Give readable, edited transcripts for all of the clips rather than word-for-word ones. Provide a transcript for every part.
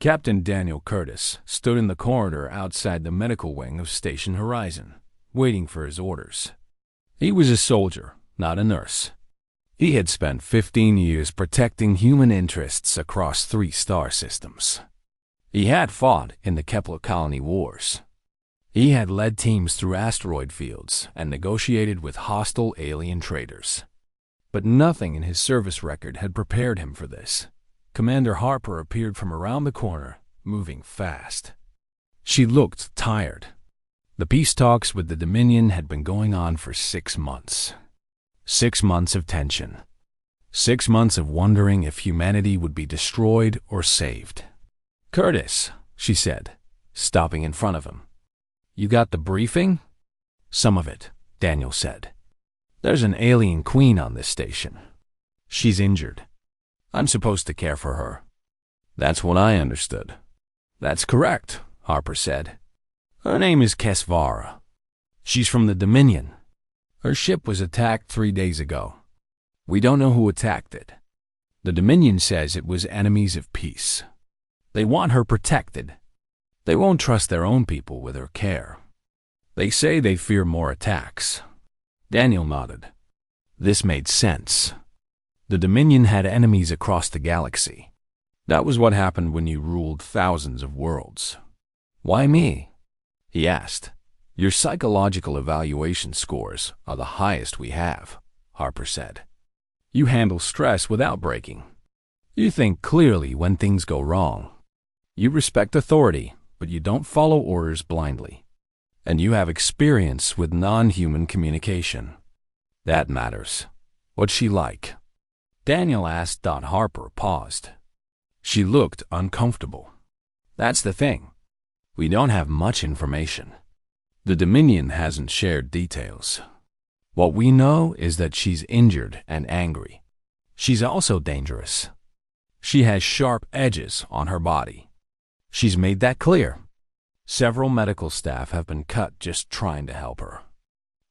Captain Daniel Curtis stood in the corridor outside the medical wing of Station Horizon, waiting for his orders. He was a soldier, not a nurse. He had spent 15 years protecting human interests across 3 star systems. He had fought in the Kepler Colony Wars. He had led teams through asteroid fields and negotiated with hostile alien traders. But nothing in his service record had prepared him for this. Commander Harper appeared from around the corner, moving fast. She looked tired. The peace talks with the Dominion had been going on for 6 months. 6 months of tension. 6 months of wondering if humanity would be destroyed or saved. "Curtis," she said, stopping in front of him. "You got the briefing?" "Some of it," Daniel said. "There's an alien queen on this station. She's injured. I'm supposed to care for her." "That's what I understood." "That's correct," Harper said. "Her name is Kesvara. She's from the Dominion. Her ship was attacked 3 days ago. We don't know who attacked it. The Dominion says it was enemies of peace. They want her protected. They won't trust their own people with her care. They say they fear more attacks." Daniel nodded. This made sense. The Dominion had enemies across the galaxy. That was what happened when you ruled thousands of worlds. "Why me?" he asked. "Your psychological evaluation scores are the highest we have," Harper said. "You handle stress without breaking. You think clearly when things go wrong. You respect authority, but you don't follow orders blindly. And you have experience with non-human communication. That matters. What's she like?" Daniel asked. Harper paused. She looked uncomfortable. "That's the thing. We don't have much information. The Dominion hasn't shared details. What we know is that she's injured and angry. She's also dangerous. She has sharp edges on her body. She's made that clear. Several medical staff have been cut just trying to help her.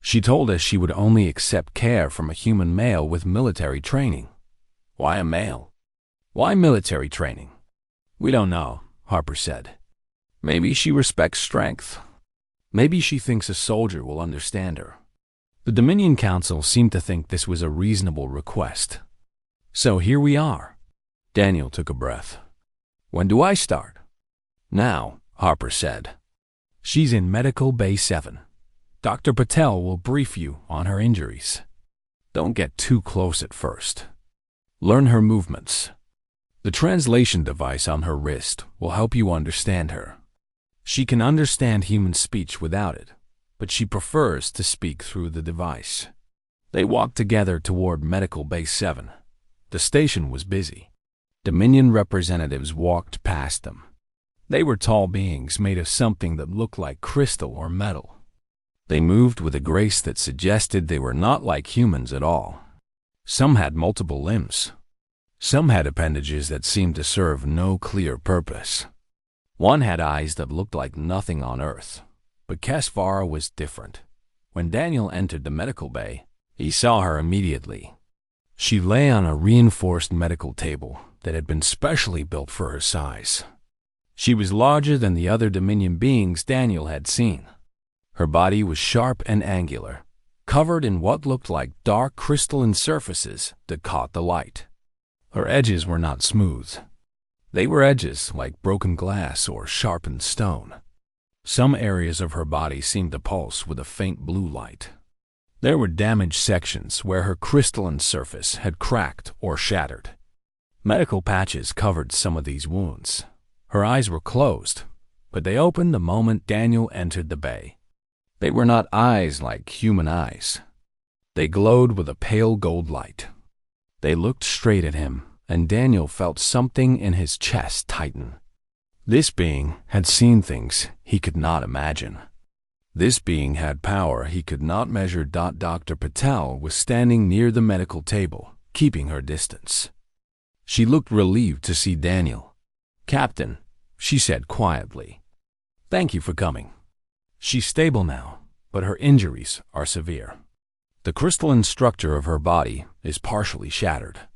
She told us she would only accept care from a human male with military training." "Why a male? Why military training?" "We don't know," Harper said. "Maybe she respects strength. Maybe she thinks a soldier will understand her." The Dominion Council seemed to think this was a reasonable request. "So here we are." Daniel took a breath. "When do I start?" "Now," Harper said. "She's in Medical Bay 7. Dr. Patel will brief you on her injuries. Don't get too close at first. Learn her movements. The translation device on her wrist will help you understand her. She can understand human speech without it, but she prefers to speak through the device." They walked together toward Medical Bay 7. The station was busy. Dominion representatives walked past them. They were tall beings made of something that looked like crystal or metal. They moved with a grace that suggested they were not like humans at all. Some had multiple limbs. Some had appendages that seemed to serve no clear purpose. One had eyes that looked like nothing on Earth, but Kesvara was different. When Daniel entered the medical bay, he saw her immediately. She lay on a reinforced medical table that had been specially built for her size. She was larger than the other Dominion beings Daniel had seen. Her body was sharp and angular, covered in what looked like dark crystalline surfaces that caught the light. Her edges were not smooth. They were edges like broken glass or sharpened stone. Some areas of her body seemed to pulse with a faint blue light. There were damaged sections where her crystalline surface had cracked or shattered. Medical patches covered some of these wounds. Her eyes were closed, but they opened the moment Daniel entered the bay. They were not eyes like human eyes. They glowed with a pale gold light. They looked straight at him, and Daniel felt something in his chest tighten. This being had seen things he could not imagine. This being had power he could not measure. Dr. Patel was standing near the medical table, keeping her distance. She looked relieved to see Daniel. "Captain," she said quietly, "thank you for coming. She's stable now, but her injuries are severe. The crystalline structure of her body is partially shattered.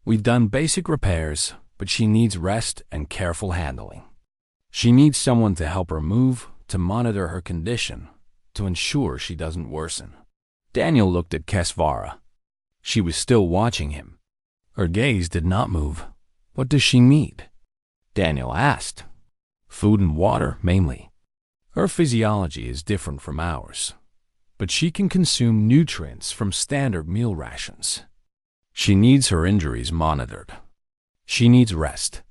We've done basic repairs, but she needs rest and careful handling. She needs someone to help her move, to monitor her condition, to ensure she doesn't worsen. Daniel looked at Kesvara. She was still watching him. Her gaze did not move. What does she need? Daniel asked. Food and water, mainly. Her physiology is different from ours, but she can consume nutrients from standard meal rations. She needs her injuries monitored. She needs rest.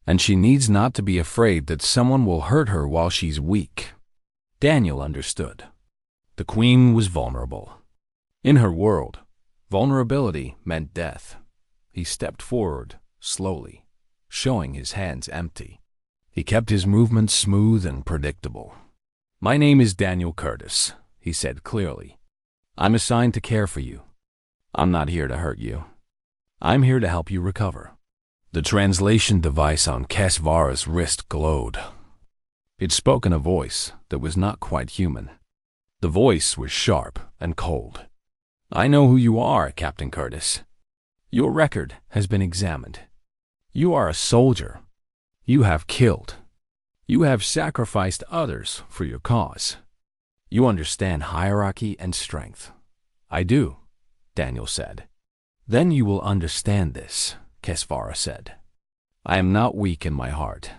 And she needs not to be afraid that someone will hurt her while she's weak. Daniel understood. The queen was vulnerable. In her world, vulnerability meant death. He stepped forward, slowly, showing his hands empty. He kept his movements smooth and predictable. My name is Daniel Curtis, he said clearly. I'm assigned to care for you. I'm not here to hurt you. I'm here to help you recover. The translation device on Kesvara's wrist glowed. It spoke in a voice that was not quite human. The voice was sharp and cold. I know who you are, Captain Curtis. Your record has been examined. You are a soldier. You have killed. You have sacrificed others for your cause. You understand hierarchy and strength. I do, Daniel said. Then you will understand this, Kesvara said. I am not weak in my heart.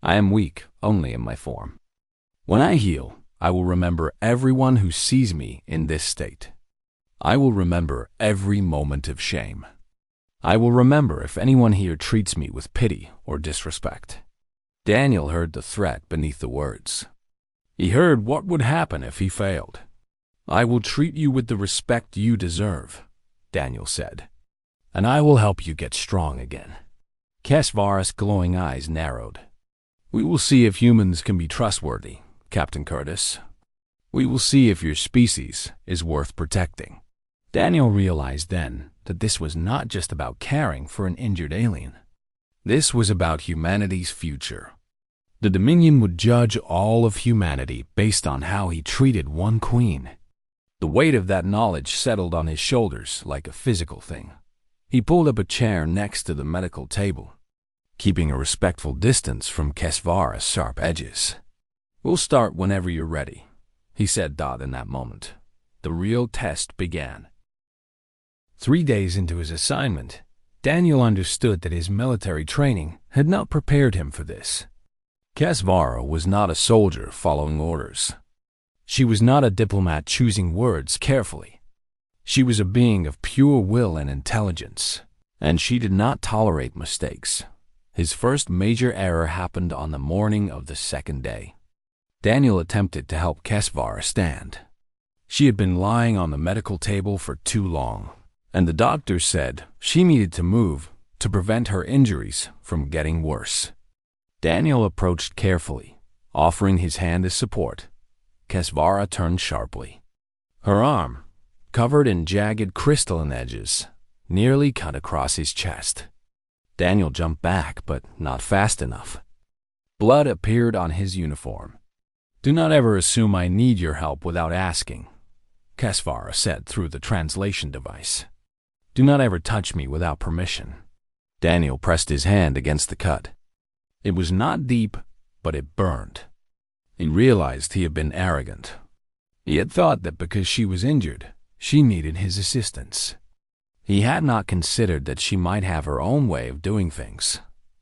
I am weak only in my form. When I heal, I will remember everyone who sees me in this state. I will remember every moment of shame. I will remember if anyone here treats me with pity or disrespect. Daniel heard the threat beneath the words. He heard what would happen if he failed. I will treat you with the respect you deserve, Daniel said, and I will help you get strong again. Kesvara's glowing eyes narrowed. We will see if humans can be trustworthy, Captain Curtis. We will see if your species is worth protecting. Daniel realized then that this was not just about caring for an injured alien. This was about humanity's future. The Dominion would judge all of humanity based on how he treated one queen. The weight of that knowledge settled on his shoulders like a physical thing. He pulled up a chair next to the medical table, keeping a respectful distance from Kesvara's sharp edges. We'll start whenever you're ready, he said in that moment. The real test began. 3 days into his assignment, Daniel understood that his military training had not prepared him for this. Kesvara was not a soldier following orders. She was not a diplomat choosing words carefully. She was a being of pure will and intelligence, and she did not tolerate mistakes. His first major error happened on the morning of the second day. Daniel attempted to help Kesvara stand. She had been lying on the medical table for too long, and the doctor said she needed to move to prevent her injuries from getting worse. Daniel approached carefully, offering his hand as support. Kesvara turned sharply. Her arm, covered in jagged crystalline edges, nearly cut across his chest. Daniel jumped back, but not fast enough. Blood appeared on his uniform. Do not ever assume I need your help without asking, Kesvara said through the translation device. Do not ever touch me without permission. Daniel pressed his hand against the cut. It was not deep, but it burned. He realized he had been arrogant. He had thought that because she was injured, she needed his assistance. He had not considered that she might have her own way of doing things.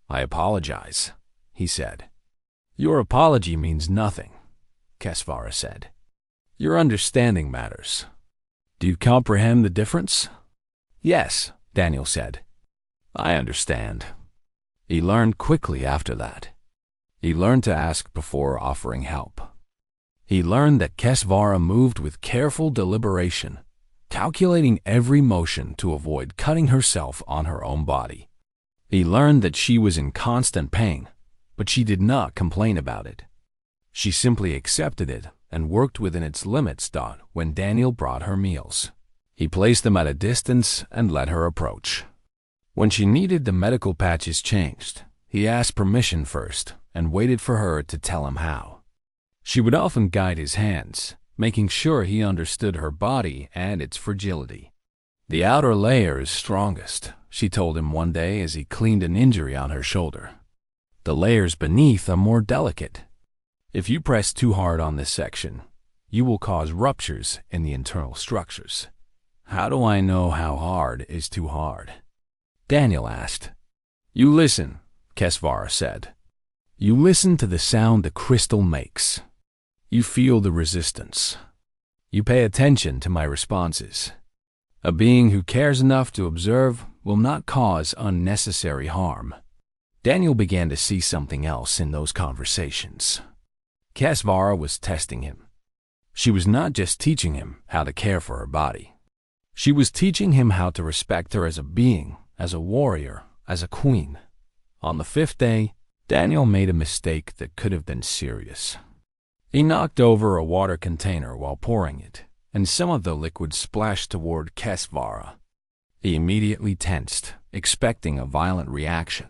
I apologize, he said. Your apology means nothing, Kesvara said. Your understanding matters. Do you comprehend the difference? Yes, Daniel said. I understand. He learned quickly after that. He learned to ask before offering help. He learned that Kesvara moved with careful deliberation, calculating every motion to avoid cutting herself on her own body. He learned that she was in constant pain, but she did not complain about it. She simply accepted it and worked within its limits. When Daniel brought her meals, he placed them at a distance and let her approach. When she needed the medical patches changed, he asked permission first and waited for her to tell him how. She would often guide his hands, making sure he understood her body and its fragility. The outer layer is strongest, she told him one day as he cleaned an injury on her shoulder. The layers beneath are more delicate. If you press too hard on this section, you will cause ruptures in the internal structures. How do I know how hard is too hard? Daniel asked. You listen, Kesvara said. You listen to the sound the crystal makes. You feel the resistance. You pay attention to my responses. A being who cares enough to observe will not cause unnecessary harm. Daniel began to see something else in those conversations. Kesvara was testing him. She was not just teaching him how to care for her body. She was teaching him how to respect her as a being, as a warrior, as a queen. On the 5th day, Daniel made a mistake that could have been serious. He knocked over a water container while pouring it, and some of the liquid splashed toward Kesvara. He immediately tensed, expecting a violent reaction.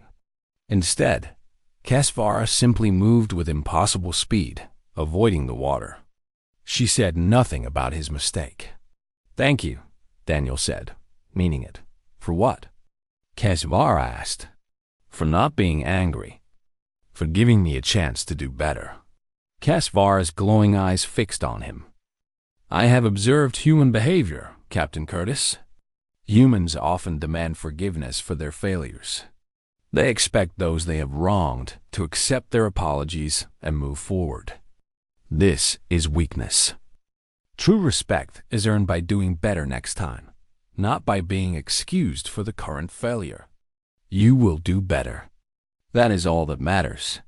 Instead, Kesvara simply moved with impossible speed, avoiding the water. She said nothing about his mistake. Thank you, Daniel said, meaning it. For what? Kesvara asked. For not being angry. For giving me a chance to do better. Kesvara's glowing eyes fixed on him. I have observed human behavior, Captain Curtis. Humans often demand forgiveness for their failures. They expect those they have wronged to accept their apologies and move forward. This is weakness. True respect is earned by doing better next time, not by being excused for the current failure. You will do better. That is all that matters.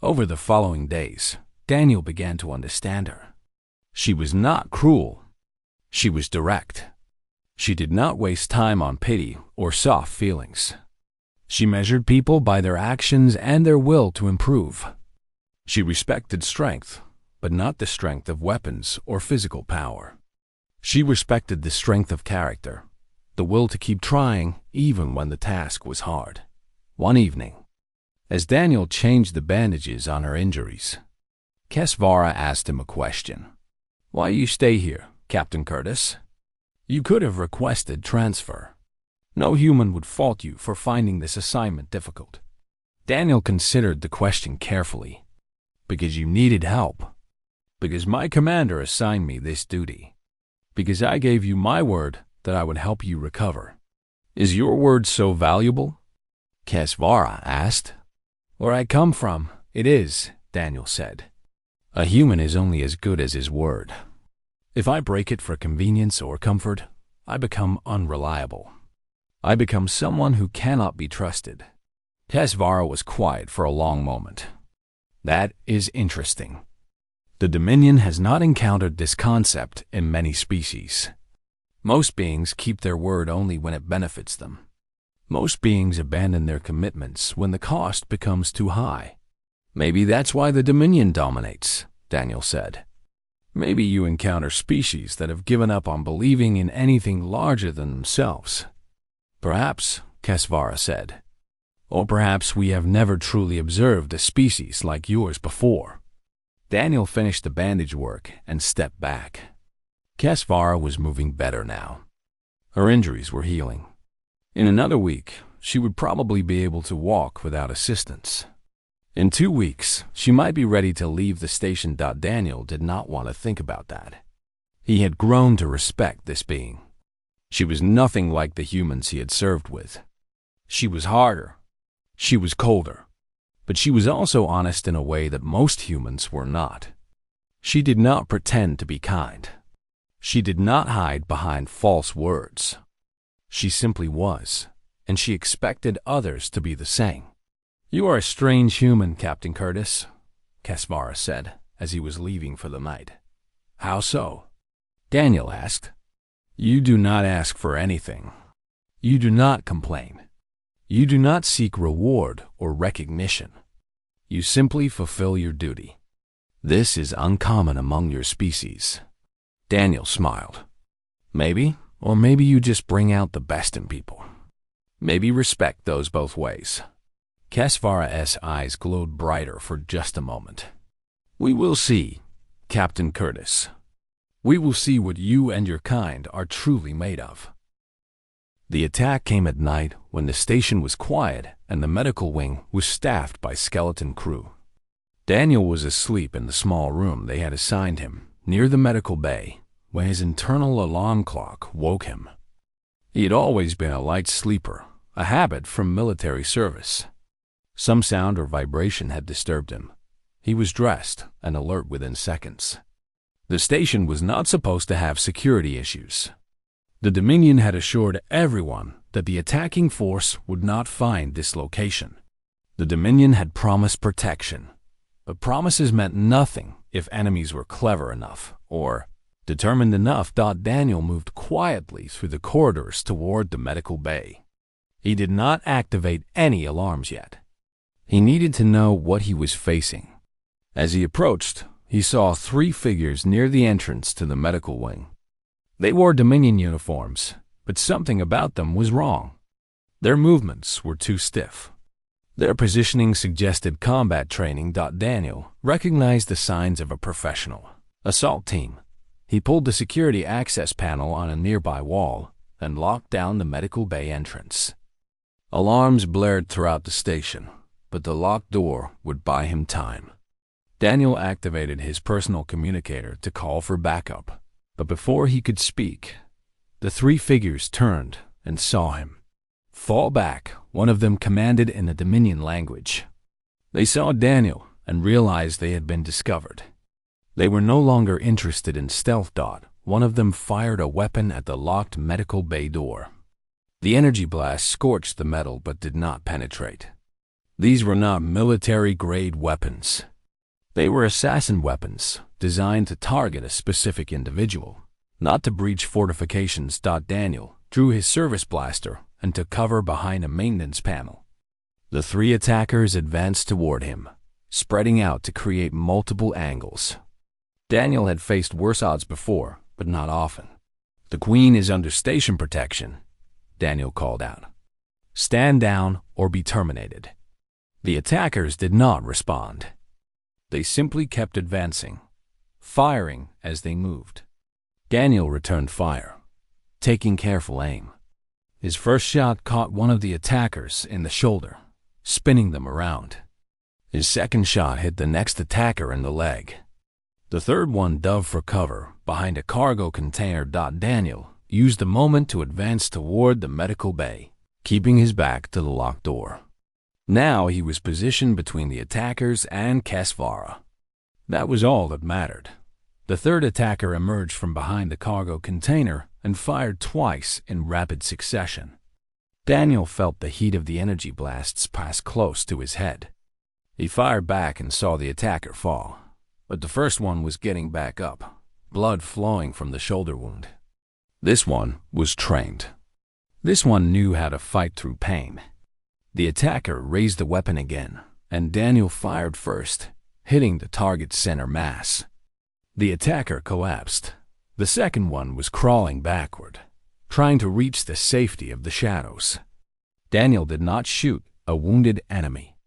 Over the following days, Daniel began to understand her. She was not cruel. She was direct. She did not waste time on pity or soft feelings. She measured people by their actions and their will to improve. She respected strength, but not the strength of weapons or physical power. She respected the strength of character, the will to keep trying even when the task was hard. One evening, as Daniel changed the bandages on her injuries, Kesvara asked him a question. Why you stay here, Captain Curtis? You could have requested transfer. No human would fault you for finding this assignment difficult. Daniel considered the question carefully. Because you needed help. Because my commander assigned me this duty. Because I gave you my word that I would help you recover. Is your word so valuable? Kesvara asked. Where I come from, it is, Daniel said. A human is only as good as his word. If I break it for convenience or comfort, I become unreliable. I become someone who cannot be trusted. Kesvara was quiet for a long moment. That is interesting. The Dominion has not encountered this concept in many species. Most beings keep their word only when it benefits them. Most beings abandon their commitments when the cost becomes too high. Maybe that's why the Dominion dominates, Daniel said. Maybe you encounter species that have given up on believing in anything larger than themselves. Perhaps, Kesvara said. Or perhaps we have never truly observed a species like yours before. Daniel finished the bandage work and stepped back. Kesvara was moving better now. Her injuries were healing. In another week, she would probably be able to walk without assistance. In 2 weeks, she might be ready to leave the station. Daniel did not want to think about that. He had grown to respect this being. She was nothing like the humans he had served with. She was harder. She was colder. But she was also honest in a way that most humans were not. She did not pretend to be kind. She did not hide behind false words. She simply was, and she expected others to be the same. You are a strange human, Captain Curtis, Kesvara said as he was leaving for the night. How so? Daniel asked. You do not ask for anything. You do not complain. You do not seek reward or recognition. You simply fulfill your duty. This is uncommon among your species. Daniel smiled. Maybe, or maybe you just bring out the best in people. Maybe respect goes both ways. Kesvara's eyes glowed brighter for just a moment. We will see, Captain Curtis. We will see what you and your kind are truly made of. The attack came at night when the station was quiet and the medical wing was staffed by skeleton crew. Daniel was asleep in the small room they had assigned him near the medical bay when his internal alarm clock woke him. He had always been a light sleeper, a habit from military service. Some sound or vibration had disturbed him. He was dressed and alert within seconds. The station was not supposed to have security issues. The Dominion had assured everyone that the attacking force would not find this location. The Dominion had promised protection, but promises meant nothing if enemies were clever enough or determined enough. Daniel moved quietly through the corridors toward the medical bay. He did not activate any alarms yet. He needed to know what he was facing. As he approached, he saw 3 figures near the entrance to the medical wing. They wore Dominion uniforms, but something about them was wrong. Their movements were too stiff. Their positioning suggested combat training. Daniel recognized the signs of a professional assault team. He pulled the security access panel on a nearby wall and locked down the medical bay entrance. Alarms blared throughout the station, but the locked door would buy him time. Daniel activated his personal communicator to call for backup, but before he could speak, the 3 figures turned and saw him. "Fall back," one of them commanded in the Dominion language. They saw Daniel and realized they had been discovered. They were no longer interested in stealth. One of them fired a weapon at the locked medical bay door. The energy blast scorched the metal but did not penetrate. These were not military-grade weapons. They were assassin weapons designed to target a specific individual, not to breach fortifications. Daniel drew his service blaster and took cover behind a maintenance panel. The 3 attackers advanced toward him, spreading out to create multiple angles. Daniel had faced worse odds before, but not often. "The Queen is under station protection," Daniel called out. "Stand down or be terminated." The attackers did not respond. They simply kept advancing, firing as they moved. Daniel returned fire, taking careful aim. His first shot caught one of the attackers in the shoulder, spinning them around. His second shot hit the next attacker in the leg. The third one dove for cover behind a cargo container. Daniel used the moment to advance toward the medical bay, keeping his back to the locked door. Now he was positioned between the attackers and Kesvara. That was all that mattered. The third attacker emerged from behind the cargo container and fired twice in rapid succession. Daniel felt the heat of the energy blasts pass close to his head. He fired back and saw the attacker fall, but the first one was getting back up, blood flowing from the shoulder wound. This one was trained. This one knew how to fight through pain. The attacker raised the weapon again, and Daniel fired first, hitting the target's center mass. The attacker collapsed. The second one was crawling backward, trying to reach the safety of the shadows. Daniel did not shoot a wounded enemy.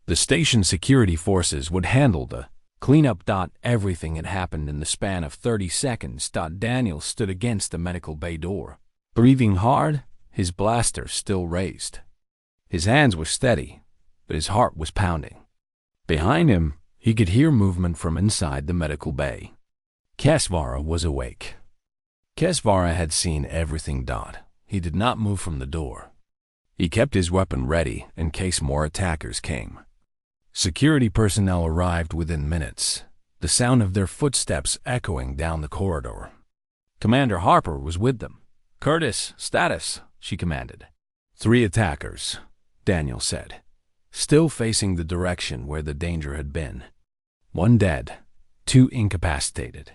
The station security forces would handle the cleanup. Everything had happened in the span of 30 seconds. Daniel stood against the medical bay door, breathing hard, his blaster still raised. His hands were steady, but his heart was pounding. Behind him, he could hear movement from inside the medical bay. Kesvara was awake. Kesvara had seen everything. He did not move from the door. He kept his weapon ready in case more attackers came. Security personnel arrived within minutes, the sound of their footsteps echoing down the corridor. Commander Harper was with them. "Curtis, status," she commanded. 3 attackers, Daniel said, still facing the direction where the danger had been. 1 dead, 2 incapacitated.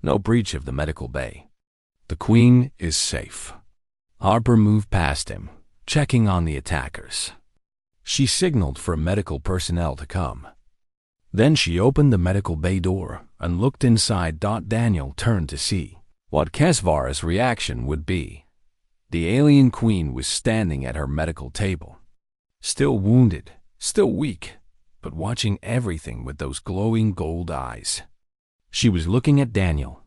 No breach of the medical bay. The Queen is safe. Harper moved past him, checking on the attackers. She signaled for medical personnel to come. Then she opened the medical bay door and looked inside. Daniel turned to see what Kesvara's reaction would be. The alien queen was standing at her medical table, still wounded, still weak, but watching everything with those glowing gold eyes. She was looking at Daniel.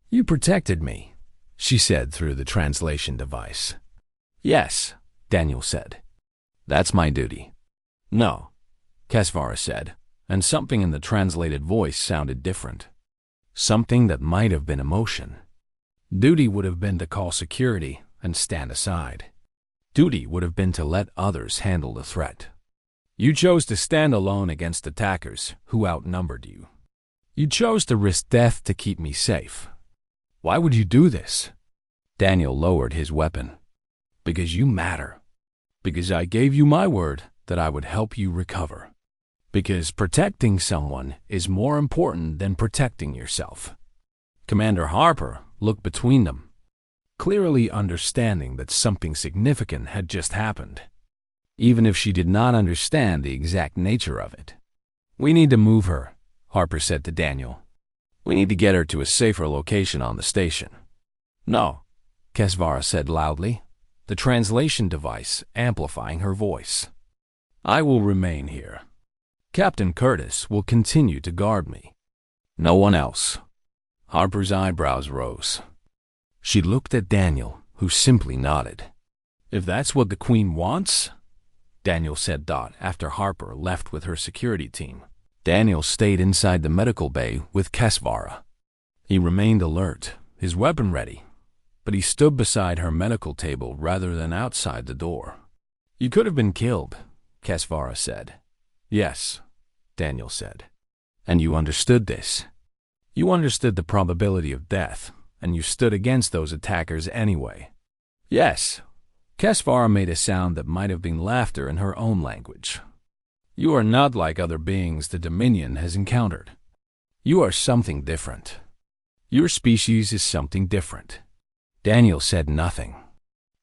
"You protected me," she said through the translation device. Yes, Daniel said. That's my duty. No, Kesvara said, and something in the translated voice sounded different. Something that might have been emotion. Duty would have been to call security and stand aside. Duty would have been to let others handle the threat. You chose to stand alone against attackers who outnumbered you. You chose to risk death to keep me safe. Why would you do this? Daniel lowered his weapon. Because you matter. Because I gave you my word that I would help you recover. Because protecting someone is more important than protecting yourself. Commander Harper looked between them, clearly understanding that something significant had just happened, even if she did not understand the exact nature of it. We need to move her, Harper said to Daniel. We need to get her to a safer location on the station. No, Kesvara said loudly, the translation device amplifying her voice. I will remain here. Captain Curtis will continue to guard me. No one else. Harper's eyebrows rose. She looked at Daniel, who simply nodded. If that's what the Queen wants, Daniel said after Harper left with her security team. Daniel stayed inside the medical bay with Kesvara. He remained alert, his weapon ready, but he stood beside her medical table rather than outside the door. You could have been killed, Kesvara said. Yes, Daniel said. And you understood this. You understood the probability of death, and you stood against those attackers anyway. Yes, Kesvara made a sound that might have been laughter in her own language. You are not like other beings the Dominion has encountered. You are something different. Your species is something different. Daniel said nothing.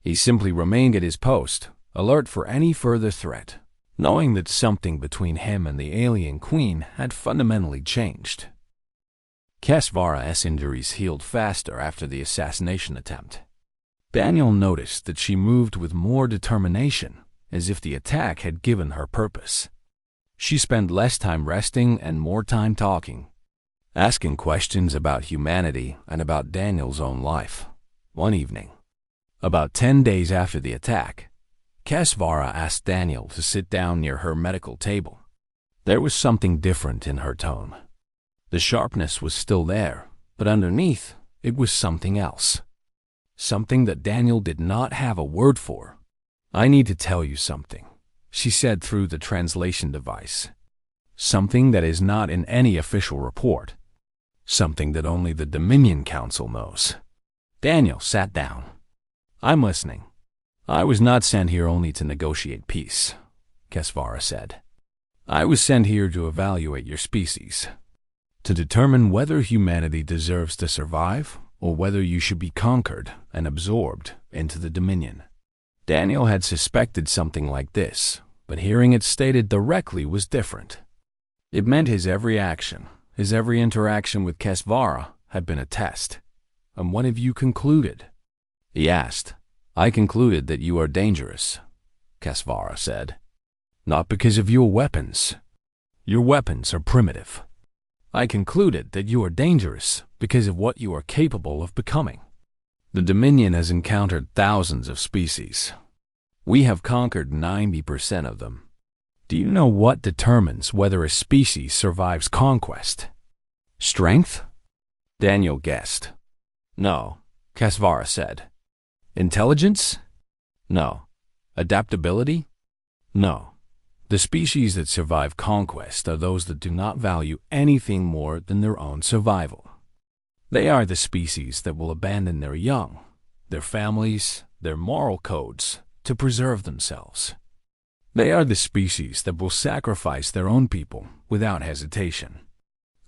He simply remained at his post, alert for any further threat, knowing that something between him and the alien queen had fundamentally changed. Kesvara's injuries healed faster after the assassination attempt. Daniel noticed that she moved with more determination, as if the attack had given her purpose. She spent less time resting and more time talking, asking questions about humanity and about Daniel's own life. One evening, about 10 days after the attack, Kesvara asked Daniel to sit down near her medical table. There was something different in her tone. The sharpness was still there, but underneath, it was something else. Something that Daniel did not have a word for. I need to tell you something, she said through the translation device. Something that is not in any official report. Something that only the Dominion Council knows. Daniel sat down. I'm listening. I was not sent here only to negotiate peace, Kesvara said. I was sent here to evaluate your species, to determine whether humanity deserves to survive or whether you should be conquered and absorbed into the Dominion. Daniel had suspected something like this, but hearing it stated directly was different. It meant his every action, his every interaction with Kesvara had been a test. And what have you concluded? He asked. I concluded that you are dangerous, Kesvara said. Not because of your weapons. Your weapons are primitive. I concluded that you are dangerous because of what you are capable of becoming. The Dominion has encountered thousands of species. We have conquered 90% of them. Do you know what determines whether a species survives conquest? Strength? Daniel guessed. No, Kesvara said. Intelligence? No. Adaptability? No. The species that survive conquest are those that do not value anything more than their own survival. They are the species that will abandon their young, their families, their moral codes to preserve themselves. They are the species that will sacrifice their own people without hesitation.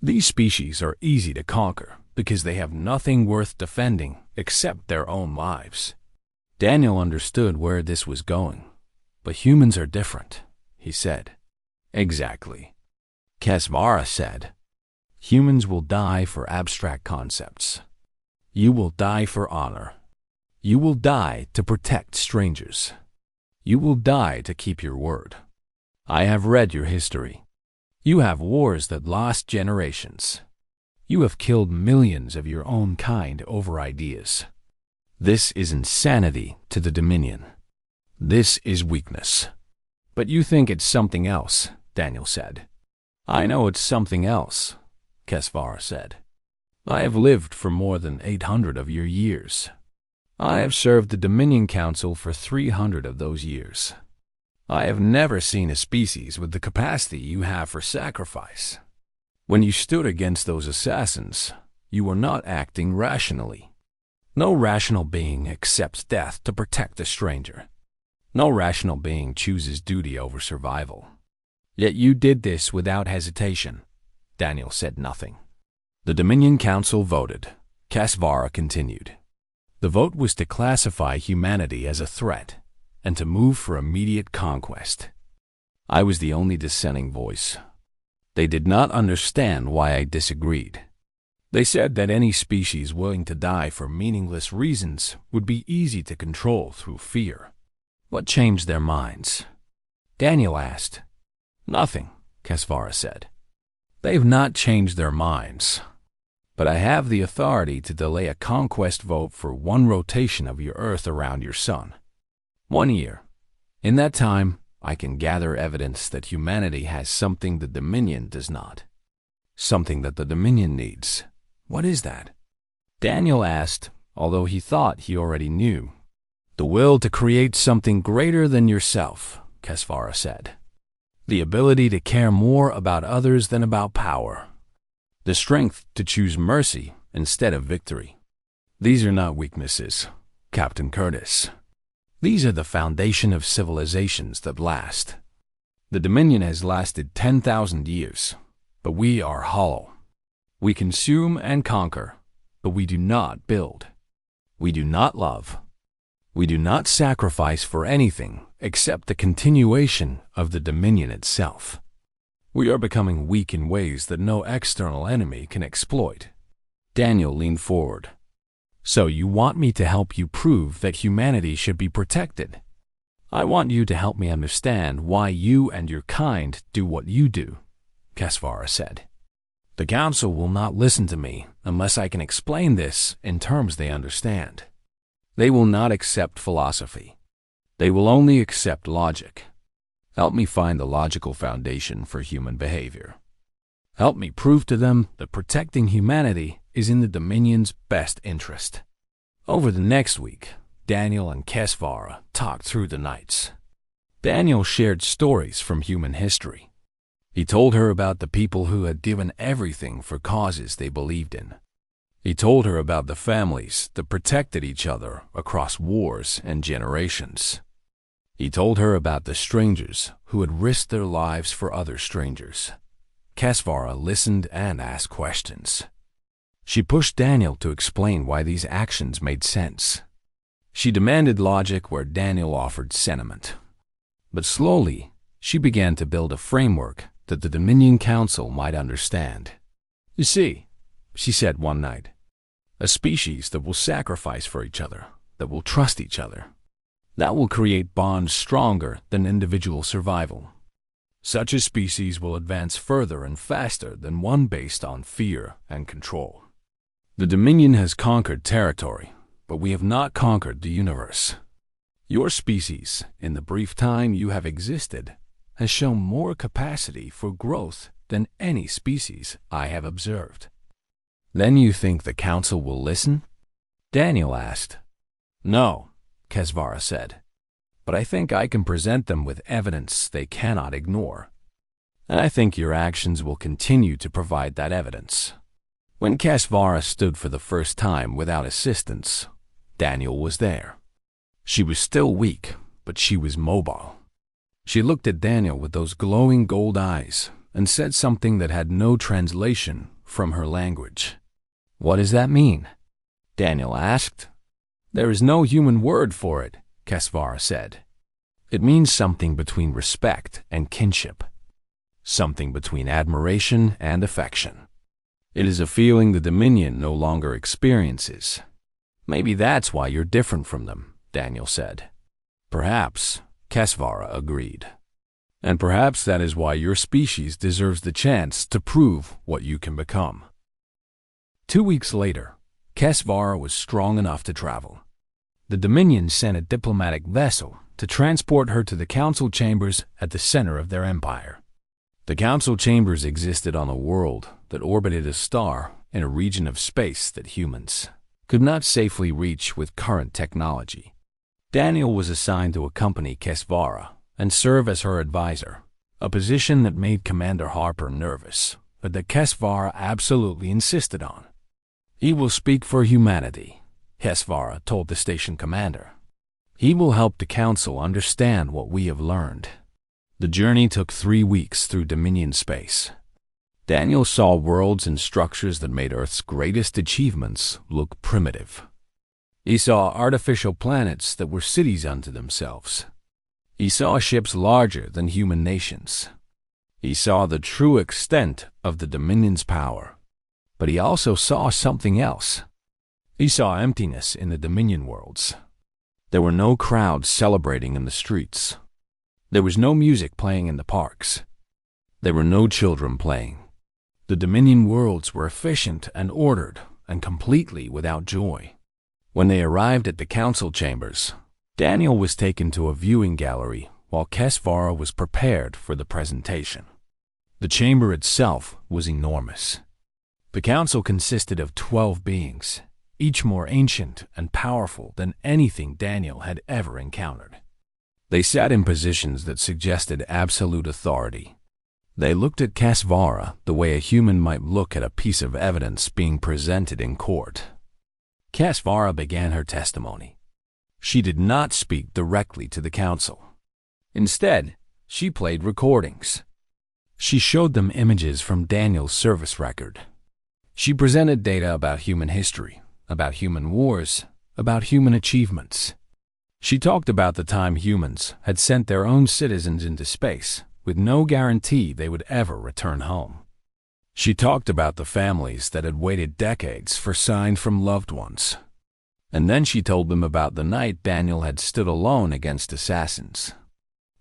These species are easy to conquer because they have nothing worth defending except their own lives. Daniel understood where this was going. But humans are different, he said. Exactly. Kesvara said. Humans will die for abstract concepts. You will die for honor. You will die to protect strangers. You will die to keep your word. I have read your history. You have wars that last generations. You have killed millions of your own kind over ideas. This is insanity to the Dominion. This is weakness. But you think it's something else, Daniel said. I know it's something else, Kesvara said. I have lived for more than 800 of your years. I have served the Dominion Council for 300 of those years. I have never seen a species with the capacity you have for sacrifice. When you stood against those assassins, you were not acting rationally. No rational being accepts death to protect a stranger. No rational being chooses duty over survival. Yet you did this without hesitation. Daniel said nothing. The Dominion Council voted. Kesvara continued. The vote was to classify humanity as a threat and to move for immediate conquest. I was the only dissenting voice. They did not understand why I disagreed. They said that any species willing to die for meaningless reasons would be easy to control through fear. What changed their minds? Daniel asked. Nothing, Kesvara said. They've not changed their minds. But I have the authority to delay a conquest vote for one rotation of your Earth around your sun. 1 year. In that time, I can gather evidence that humanity has something the Dominion does not. Something that the Dominion needs. What is that? Daniel asked, although he thought he already knew. The will to create something greater than yourself, Kesvara said. The ability to care more about others than about power. The strength to choose mercy instead of victory. These are not weaknesses, Captain Curtis. These are the foundation of civilizations that last. The Dominion has lasted 10,000 years, but we are hollow. We consume and conquer, but we do not build. We do not love. We do not sacrifice for anything except the continuation of the Dominion itself. We are becoming weak in ways that no external enemy can exploit. Daniel leaned forward. So you want me to help you prove that humanity should be protected? I want you to help me understand why you and your kind do what you do, Kesvara said. The Council will not listen to me unless I can explain this in terms they understand. They will not accept philosophy. They will only accept logic. Help me find the logical foundation for human behavior. Help me prove to them that protecting humanity is in the Dominion's best interest. Over the next week, Daniel and Kesvara talked through the nights. Daniel shared stories from human history. He told her about the people who had given everything for causes they believed in. He told her about the families that protected each other across wars and generations. He told her about the strangers who had risked their lives for other strangers. Kesvara listened and asked questions. She pushed Daniel to explain why these actions made sense. She demanded logic where Daniel offered sentiment. But slowly, she began to build a framework that the Dominion Council might understand. You see, she said one night, a species that will sacrifice for each other, that will trust each other. That will create bonds stronger than individual survival. Such a species will advance further and faster than one based on fear and control. The Dominion has conquered territory, but we have not conquered the universe. Your species, in the brief time you have existed, has shown more capacity for growth than any species I have observed. Then you think the Council will listen? Daniel asked. No, Kesvara said, but I think I can present them with evidence they cannot ignore. And I think your actions will continue to provide that evidence. When Kesvara stood for the first time without assistance, Daniel was there. She was still weak, but she was mobile. She looked at Daniel with those glowing gold eyes and said something that had no translation from her language. What does that mean? Daniel asked. There is no human word for it, Kesvara said. It means something between respect and kinship. Something between admiration and affection. It is a feeling the Dominion no longer experiences. Maybe that's why you're different from them, Daniel said. Perhaps, Kesvara agreed. And perhaps that is why your species deserves the chance to prove what you can become. 2 weeks later, Kesvara was strong enough to travel. The Dominion sent a diplomatic vessel to transport her to the council chambers at the center of their empire. The council chambers existed on a world that orbited a star in a region of space that humans could not safely reach with current technology. Daniel was assigned to accompany Kesvara and serve as her advisor, a position that made Commander Harper nervous, but that Kesvara absolutely insisted on. "He will speak for humanity," Kesvara told the station commander. "He will help the council understand what we have learned." The journey took 3 weeks through Dominion space. Daniel saw worlds and structures that made Earth's greatest achievements look primitive. He saw artificial planets that were cities unto themselves. He saw ships larger than human nations. He saw the true extent of the Dominion's power. But he also saw something else. He saw emptiness in the Dominion worlds. There were no crowds celebrating in the streets. There was no music playing in the parks. There were no children playing. The Dominion worlds were efficient and ordered and completely without joy. When they arrived at the council chambers, Daniel was taken to a viewing gallery while Kesvara was prepared for the presentation. The chamber itself was enormous. The council consisted of 12 beings, each more ancient and powerful than anything Daniel had ever encountered. They sat in positions that suggested absolute authority. They looked at Kesvara the way a human might look at a piece of evidence being presented in court. Kesvara began her testimony. She did not speak directly to the council. Instead, she played recordings. She showed them images from Daniel's service record. She presented data about human history, about human wars, about human achievements. She talked about the time humans had sent their own citizens into space with no guarantee they would ever return home. She talked about the families that had waited decades for signs from loved ones. And then she told them about the night Daniel had stood alone against assassins.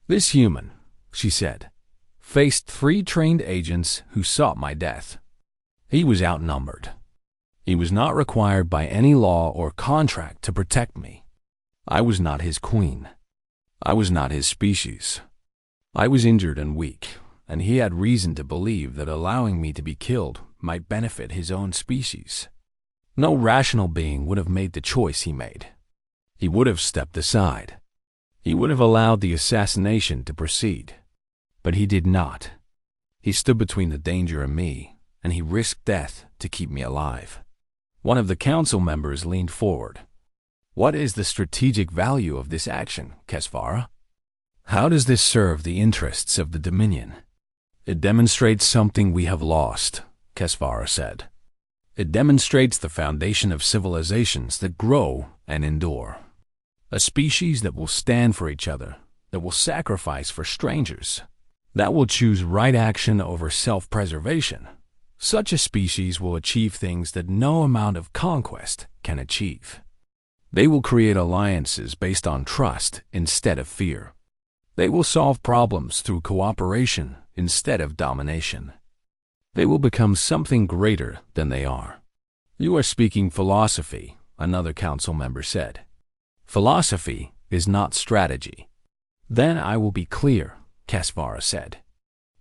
"This human," she said, "faced 3 trained agents who sought my death. He was outnumbered. He was not required by any law or contract to protect me. I was not his queen. I was not his species. I was injured and weak, and he had reason to believe that allowing me to be killed might benefit his own species. No rational being would have made the choice he made. He would have stepped aside. He would have allowed the assassination to proceed. But he did not. He stood between the danger and me, and he risked death to keep me alive." One of the council members leaned forward. "What is the strategic value of this action, Kesvara? How does this serve the interests of the Dominion?" "It demonstrates something we have lost," Kesvara said. "It demonstrates the foundation of civilizations that grow and endure. A species that will stand for each other, that will sacrifice for strangers, that will choose right action over self-preservation. Such a species will achieve things that no amount of conquest can achieve. They will create alliances based on trust instead of fear. They will solve problems through cooperation instead of domination. They will become something greater than they are." "You are speaking philosophy," another council member said. "Philosophy is not strategy." "Then I will be clear," Kesvara said.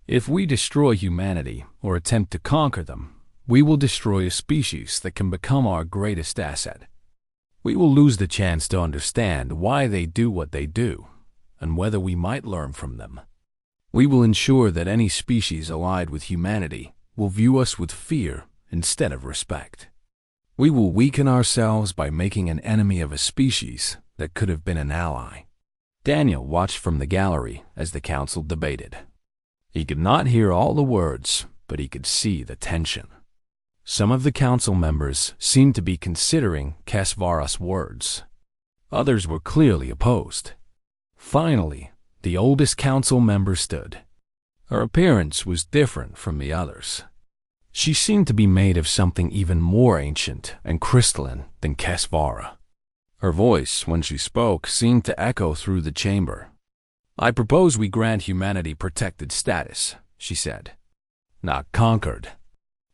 "If we destroy humanity or attempt to conquer them, we will destroy a species that can become our greatest asset. We will lose the chance to understand why they do what they do, and whether we might learn from them. We will ensure that any species allied with humanity will view us with fear instead of respect. We will weaken ourselves by making an enemy of a species that could have been an ally." Daniel watched from the gallery as the council debated. He could not hear all the words, but he could see the tension. Some of the council members seemed to be considering Kesvara's words. Others were clearly opposed. Finally, the oldest council member stood. Her appearance was different from the others. She seemed to be made of something even more ancient and crystalline than Kesvara. Her voice, when she spoke, seemed to echo through the chamber. "I propose we grant humanity protected status," she said. "Not conquered,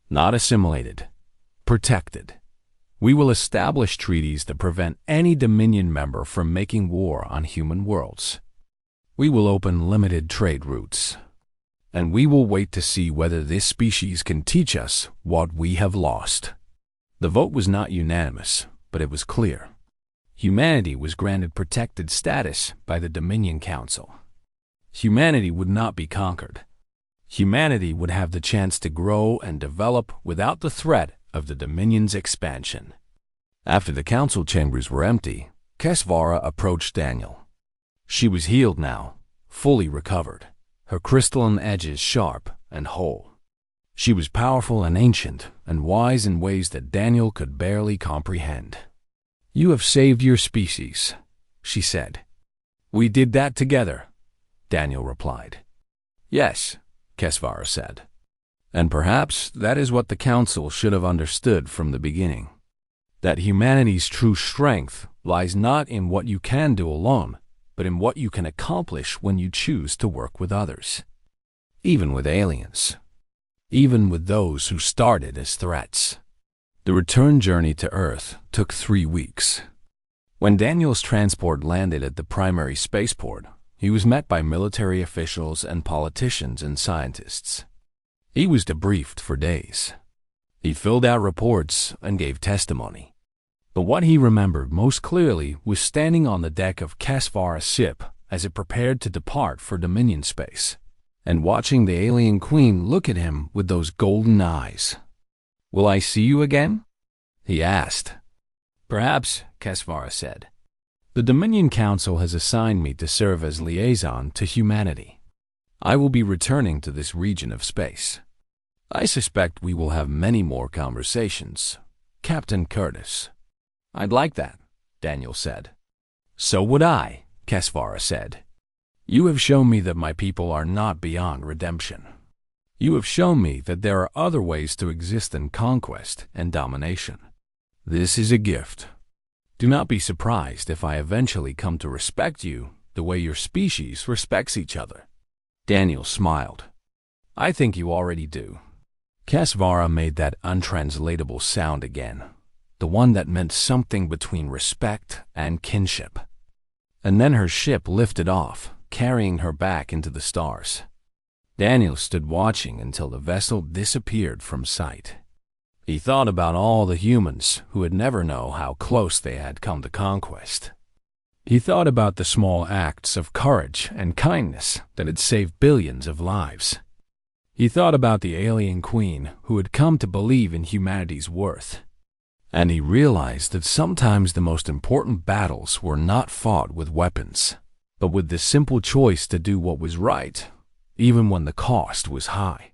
not assimilated, protected. We will establish treaties that prevent any Dominion member from making war on human worlds. We will open limited trade routes. And we will wait to see whether this species can teach us what we have lost." The vote was not unanimous, but it was clear. Humanity was granted protected status by the Dominion Council. Humanity would not be conquered. Humanity would have the chance to grow and develop without the threat of the Dominion's expansion. After the council chambers were empty, Kesvara approached Daniel. She was healed now, fully recovered, her crystalline edges sharp and whole. She was powerful and ancient and wise in ways that Daniel could barely comprehend. "You have saved your species," she said. "We did that together," Daniel replied. "Yes," Kesvara said. "And perhaps that is what the council should have understood from the beginning. That humanity's true strength lies not in what you can do alone, but in what you can accomplish when you choose to work with others. Even with aliens. Even with those who started as threats." The return journey to Earth took 3 weeks. When Daniel's transport landed at the primary spaceport, he was met by military officials and politicians and scientists. He was debriefed for days. He filled out reports and gave testimony. But what he remembered most clearly was standing on the deck of Kesvara's ship as it prepared to depart for Dominion space, and watching the alien queen look at him with those golden eyes. "Will I see you again?" he asked. "Perhaps," Kesvara said. "The Dominion Council has assigned me to serve as liaison to humanity. I will be returning to this region of space. I suspect we will have many more conversations. Captain Curtis." "I'd like that," Daniel said. "So would I," Kesvara said. "You have shown me that my people are not beyond redemption. You have shown me that there are other ways to exist than conquest and domination. This is a gift. Do not be surprised if I eventually come to respect you the way your species respects each other." Daniel smiled. "I think you already do." Kesvara made that untranslatable sound again, the one that meant something between respect and kinship. And then her ship lifted off, carrying her back into the stars. Daniel stood watching until the vessel disappeared from sight. He thought about all the humans who would never know how close they had come to conquest. He thought about the small acts of courage and kindness that had saved billions of lives. He thought about the alien queen who had come to believe in humanity's worth. And he realized that sometimes the most important battles were not fought with weapons, but with the simple choice to do what was right, even when the cost was high.